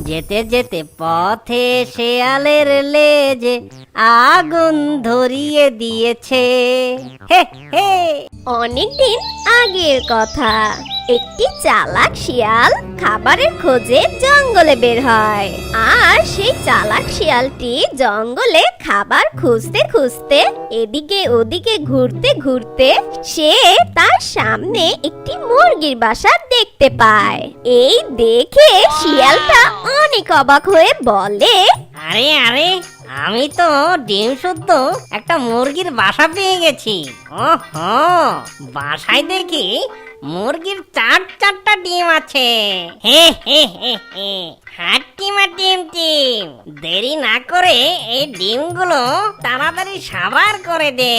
যেতে যেতে পথে শেয়ালের লেজে আগুন ধরিয়ে দিয়েছে। হে হে। অনেকদিন আগের কথা। একটি চালাক শিয়াল খাবারের খোঁজে জঙ্গলে বের হয়। আর সেই চালাক শিয়ালটি জঙ্গলে খাবার খুঁজতে খুঁজতে এদিকে ওদিকে ঘুরতে ঘুরতে সে তার সামনে একটি মুরগির বাসা দেখতে পায়। এই দেখে শিয়ালটা অনেক অবাক হয়ে বলে, আরে আরে, আমি তো ডিম শুদ্ধ একটা মুরগির বাসা পেয়ে গেছি। ওহো, বাসায় দেখি মুরগির চারটা ডিম আছে। হে হে হে হে। হাট্টিমা টিম টিম, দেরি না করে এই ডিমগুলো তাড়াতাড়ি সাবার করে দে।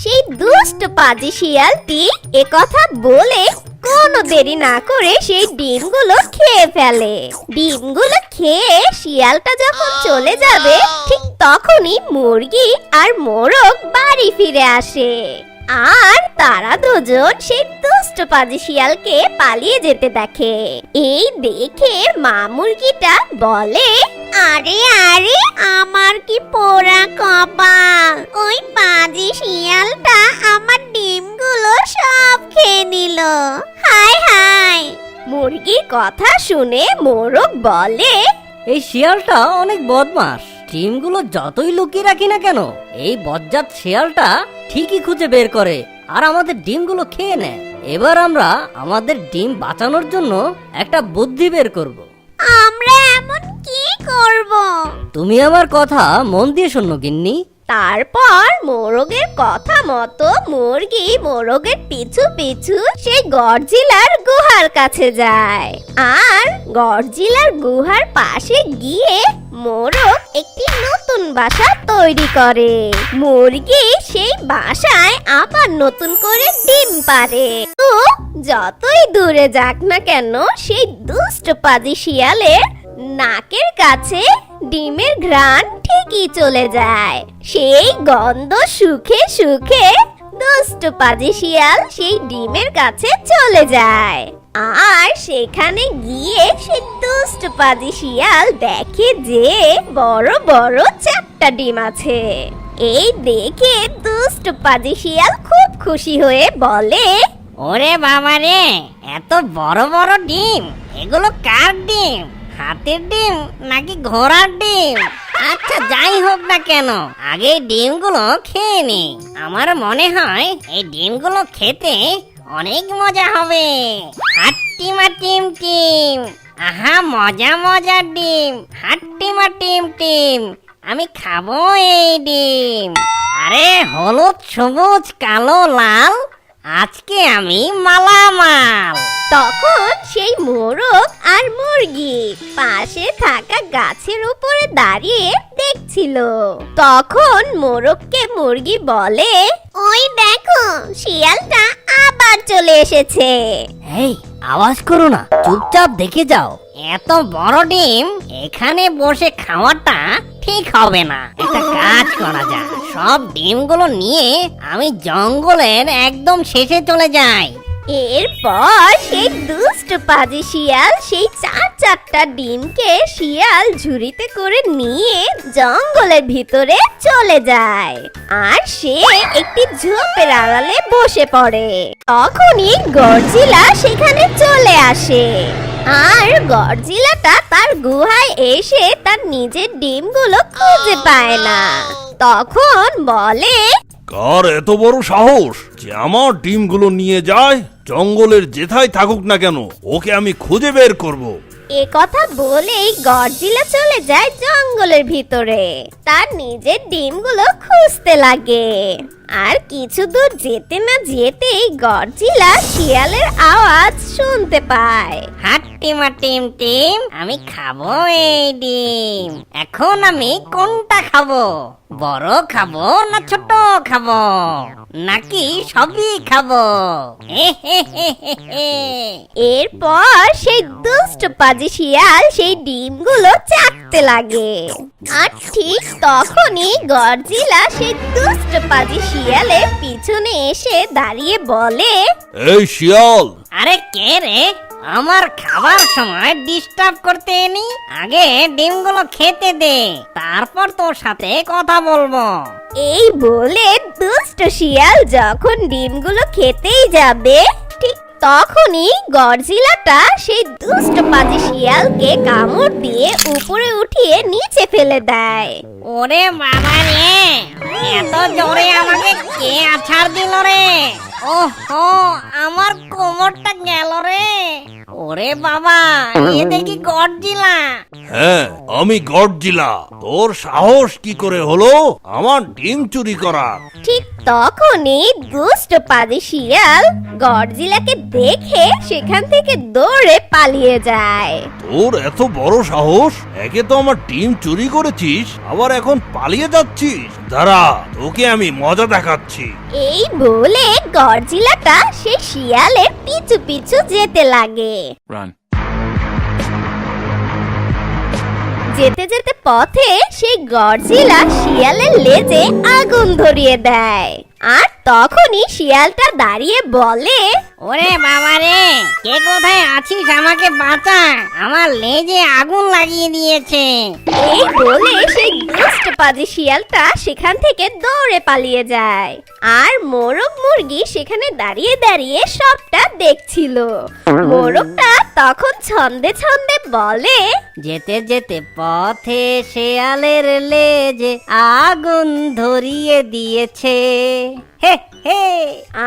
সেই দুষ্ট পাজি শিয়ালটি একথা বলে কোনো দেরি না করে সেই ডিমগুলো খেয়ে ফেলে। ডিমগুলো খেয়ে শিয়ালটা যখন চলে যাবে ঠিক তখনই মুরগি আর মোরগ বাড়ি ফিরে আসে। আর তারা দুজন সেই দুষ্ট পাজি শিয়ালকে পালিয়ে যেতে দেখে। এই দেখে মা মুরগিটা বলে, আরে আরে, আমার কি পোড়া কপাল! ওই পাজি শিয়ালটা আমার ডিমগুলো সব খেয়ে নিল। হায় হায়! মুরগির কথা শুনে মোরগ বলে, এই শিয়ালটা অনেক বদমাশ। ডিমগুলো যতই লুকিয়ে রাখি না কেন, এই বজ্জাত শিয়ালটা ঠিকই খুঁজে বের করে আর আমাদের ডিমগুলো খেয়ে নেয়। এবার আমরা আমাদের ডিম বাঁচানোর জন্য একটা বুদ্ধি বের করব। আমরা এমন কি করব? তুমি আমার কথা মন দিয়ে শোনো গিন্নি। তারপর মোরগের কথা মতো মুরগি মোরগের পিছু পিছু সেই গডজিলার গুহার কাছে যায়। আর গডজিলার গুহার পাশে গিয়ে মোরগ একটি নতুন বাসা তৈরি করে। মুরগি সেই বাসায় আবার নতুন করে ডিম পাড়ে। তো যতই দূরে যাক না কেন, সেই দুষ্ট পাজি শিয়ালের নাকের কাছে ডিমের ঘ্রাণ ঠিকই চলে যায়। সেই গন্ধ সুখে সুখে দুষ্ট পাজি শিয়াল সেই ডিমের কাছে চলে যায়। আর সেখানে গিয়ে সেই দুষ্ট পাজি শিয়াল দেখে যে বড় বড় 4টা ডিম আছে। এই দেখে দুষ্ট পাজি শিয়াল খুব খুশি হয়ে বলে, ওরে বাবা রে, এত বড় বড় ডিম! এগুলো কার ডিম? হাতির ডিম নাকি ঘোড়ার ডিম? আচ্ছা, যাই হোক না কেন, আগে ডিমগুলো খেয়ে নি। আমার মনে হয় এই ডিমগুলো খেতে অনেক মজা হবে। হাট্টিমা টিম টিম, আহা মজা মজার ডিম! হাট্টিমা টিম টিম, আমি খাবো এই ডিম। আরে হলুদ সবুজ কালো লাল, আজকে আমি মালামাল। তখন সেই মোরগ আর মুরগি পাশে থাকা গাছের উপরে দাঁড়িয়ে দেখছিল। তখন মোরগকে মুরগি বলে, ওই দেখো, শিয়ালটা আবার চলে এসেছে। এই, আওয়াজ করো না, চুপচাপ দেখে যাও। এত বড় ডিম এখানে বসে খাওয়াটা ঠিক হবে না। একটা কাজ করা যায়, সব ডিমগুলো নিয়ে আমি জঙ্গলের একদম শেষে চলে যাই। এরপর সেই দুষ্ট পাজি শিয়াল সেই 4টা ডিমকে শিয়াল ঝুড়িতে করে নিয়ে জঙ্গলের ভিতরে চলে যায়। আর সে একটি ঝোপের আড়ালে বসে পড়ে। তখনই গডজিলা সেখানে চলে আসে। আর গডজিলাটা তার গুহায় এসে তার নিজের ডিমগুলো খুঁজে পায় না। তখন বলে, কার এত বড় সাহস যে আমার ডিমগুলো নিয়ে যায়? জঙ্গলের যেথায় থাকুক না কেন, ওকে আমি খুঁজে বের করব। এ কথা বলেই গডজিলা চলে যায় জঙ্গলের ভিতরে। তার নিজের ডিমগুলো খুঁজতে লাগে। আর কিছু দূর যেতে না যেতেই গডজিলা শিয়ালের আওয়াজ শুনতে পায়। হাট্টিমা টিম টিম, আমি খাবো এই ডিম। এখন আমি কোনটা খাবো? বড় খাবো না ছোট খাবো, নাকি সবই খাবো? এরপর সেই দুষ্ট পাজি শিয়াল সেই ডিমগুলো চাটতে লাগে। আর ঠিক তখনই গডজিলা সেই দুষ্ট পাজি শিয়ালের পিছনে এসে দাঁড়িয়ে বলে, এই শিয়াল, আরে কে রে? আমার খাবার সময় ডিস্টার্ব করতে এনি, আগে ডিমগুলো খেতে দে, তারপর তোর সাথে কথা বলবো। এই বলে দুষ্ট শিয়াল যখন ডিমগুলো খেতেই যাবে, ঠিক তখনই গডজিলাটা সেই দুষ্ট পাজি শিয়ালকে কামড় দিয়ে উপরে উঠিয়ে নিচে ফেলে দেয়। ওরে বাবা রে, এত জোরে আমাকে কে আছাড় দিল রে? ওহো, আমার কোমরটা গেল রে। ওরে বাবা, এ দেখি গডজিলা। হ্যাঁ, আমি গডজিলা। তোর সাহস কি করে হলো আমার ডিম চুরি করার? ঠিক তখনই দুষ্ট পাজি শিয়াল গডজিলাকে দেখে সেখান থেকে দৌড়ে পালিয়ে যায়। তোর এত বড় সাহস! একে তো আমার ডিম চুরি করেছিস, আবার এখন পালিয়ে যাচ্ছিস। দাঁড়া, তোকে আমি মজা দেখাচ্ছি। এই বলে গডজিলাটা সেই শিয়ালের পিছু পিছু যেতে লাগে। Run. যেতে যেতে পথে সেই গডজিলা শিয়ালের লেজে আগুন ধরিয়ে দেয়। আর তখনই শিয়ালটা দাঁড়িয়ে বলে, ওরে বাবা রে, কে কোথায় আছিস? আমাকে বাঁচা, আমার লেজে আগুন লাগিয়ে দিয়েছে। এই বলে সেই দুষ্ট পাজি শিয়ালটা সেখান থেকে দৌড়ে পালিয়ে যায়। আর মোরগ মুরগি সেখানে দাঁড়িয়ে দাঁড়িয়ে সবটা দেখছিল। মোরগটা তখন ছন্দে ছন্দে বলে, যেতে যেতে পথে শেয়ালের লেজে আগুন ধরিয়ে দিয়েছে। হে হে।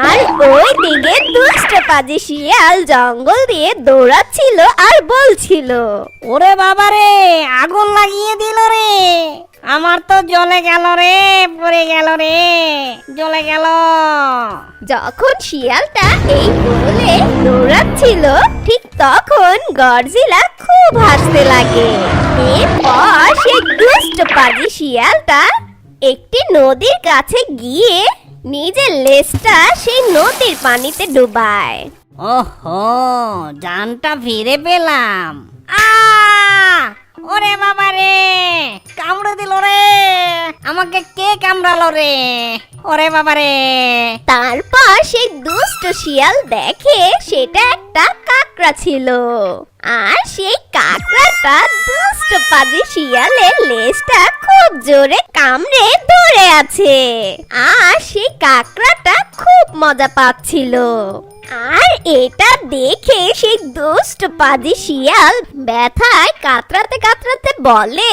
আর ওই দিকে দুষ্ট পাজি শিয়াল জঙ্গল দিয়ে দৌড়াচ্ছিল আর বলছিল, ওরে বাবা রে, আগুন লাগিয়ে দিল রে, আমার তো জ্বলে গেল রে, পড়ে গেল রে, জ্বলে গেল। যখন শিয়ালটা এই বলে দৌড়াচ্ছিল, ঠিক তখন গডজিলা খুব হাসতে লাগে। এরপর সেই দুষ্ট পাজি শিয়ালটা একটি নদীর কাছে গিয়ে নিজের লেজটা সেই নদীর পানিতে ডুবায়। ওহো, জানটা ফিরে পেলাম। ওরে বাবা রে, কামড়ে দিল রে, আমাকে কে কামড়ালো রে? ওরে বাবা রে। তারপর সেই দুষ্ট শিয়াল দেখে সেটা একটা কাকড়া ছিল। আর সেই কাকড়াটা দুষ্ট পাজি শিয়ালের লেজটা খুব জোরে কামড়ে ধরে আছে। আর সেই কাকড়াটা খুব মজা পাচ্ছিল। আর এটা দেখে সেই দুষ্ট পাজি শিয়াল ব্যথায় কাতরাতে কাতরাতে বলে,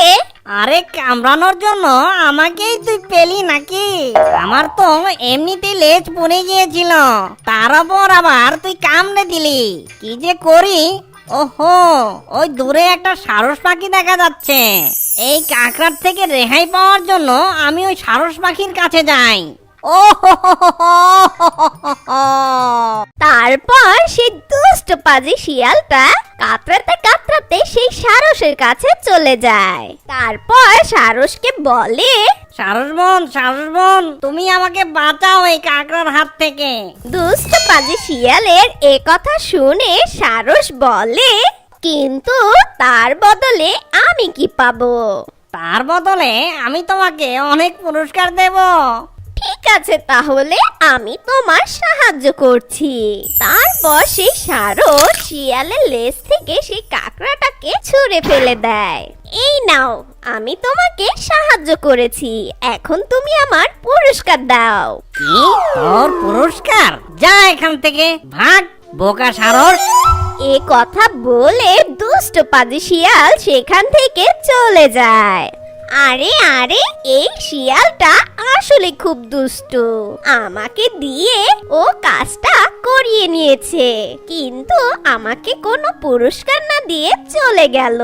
আরে কামড়ানোর জন্য আমাকেই তুই পেলি নাকি? আমার তো এমনিতেই লেজ পড়ে গিয়েছিল, তার উপর আবার তুই কামড়ে দিলি। কি যে করি। ওহো, ওই দূরে একটা সারস পাখি দেখা যাচ্ছে। এই কাকড়ার থেকে রেহাই পাওয়ার জন্য আমি ওই সারস পাখির কাছে যাই। ও তারপর সেই দুষ্ট পাজি শিয়ালটা কাতরাতে কাতরাতে সেই সারসের কাছে চলে যায়। তারপর সারসকে বলে, সারস বোন, তুমি আমাকে বাঁচাও এই কাকড়ার হাত থেকে। দুষ্ট পাজি শিয়ালের এ কথা শুনে সারস বলে, কিন্তু তার বদলে আমি কি পাবো? তার বদলে আমি তোমাকে অনেক পুরস্কার দেব। ঠিক আছে, তাহলে আমি তোমার সাহায্য করছি। তারপর সেই সারস শিয়ালের লেজ থেকে সেই কাকড়াটাকে ছুঁড়ে ফেলে দেয়। এই নাও, আমি তোমাকে সাহায্য করেছি, এখন তুমি আমার পুরস্কার দাও। কি? তোর পুরস্কার? যা এখান থেকে, ভাগ বোকা সারস। এ কথা বলে দুষ্ট পাজি শিয়াল সেখান থেকে চলে যায়। আরে আরে, এই শিয়ালটা আসলে খুব দুষ্টু। আমাকে দিয়ে ও কাজটা করিয়ে নিয়েছে, কিন্তু আমাকে কোনো পুরস্কার না দিয়ে চলে গেল।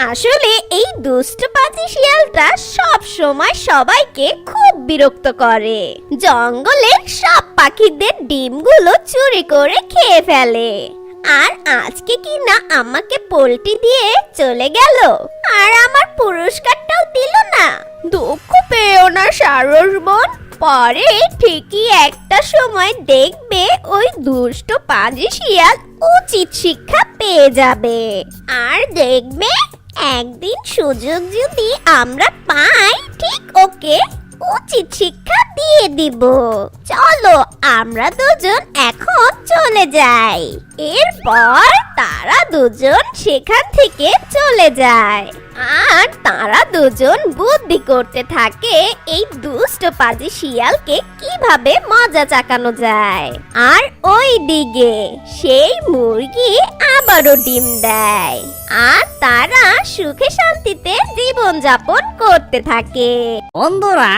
আসলে এই দুষ্ট পাজি শিয়ালটা সব সময় সবাইকে খুব বিরক্ত করে। জঙ্গলের সব পাখিদের ডিমগুলো চুরি করে খেয়ে ফেলে। আর আজকে কি না আমাকে পোল্টি দিয়ে চলে গেল, আর আমার পুরস্কারটাও দিল না। দুঃখ পেও না সারস বোন, পরে ঠিকই একটা সময় দেখবে ওই দুষ্ট পাজি শিয়াল উচিত শিক্ষা পেয়ে যাবে। আর দেখবে একদিন সুযোগ যদি আমরা পাই, ঠিক ওকে উচিত শিক্ষা দিয়ে দিব। চলো আমরা দুজন এখন চলে যাই। এরপর তারা দুজন সেখান থেকে চলে যায় আর তারা দুজন বুদ্ধি করতে থাকে এই দুষ্ট পাজি শিয়ালকে কিভাবে মজা চাকানো যায়। আর ওই দিকে সেই মুরগি আবারও ডিম দেয় আর তারা সুখে শান্তিতে জীবন যাপন করতে থাকে। বন্ধুরা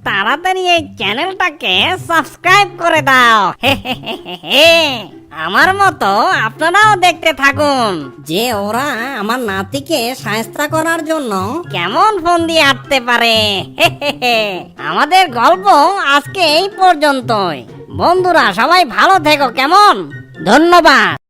তাড়াতাড়ি এই চ্যানেলটাকে সাবস্ক্রাইব করে দাও। হে হে হে হে হে। আমার মতো আপনারাও দেখতে থাকুন যে ওরা আমার নাতিকে সাহায্য করার জন্য কেমন ফোন দিয়ে আটতে পারে। হে হে হে। আমাদের গল্প আজকে এই পর্যন্তই। বন্ধুরা সবাই ভালো থেকো, কেমন? ধন্যবাদ।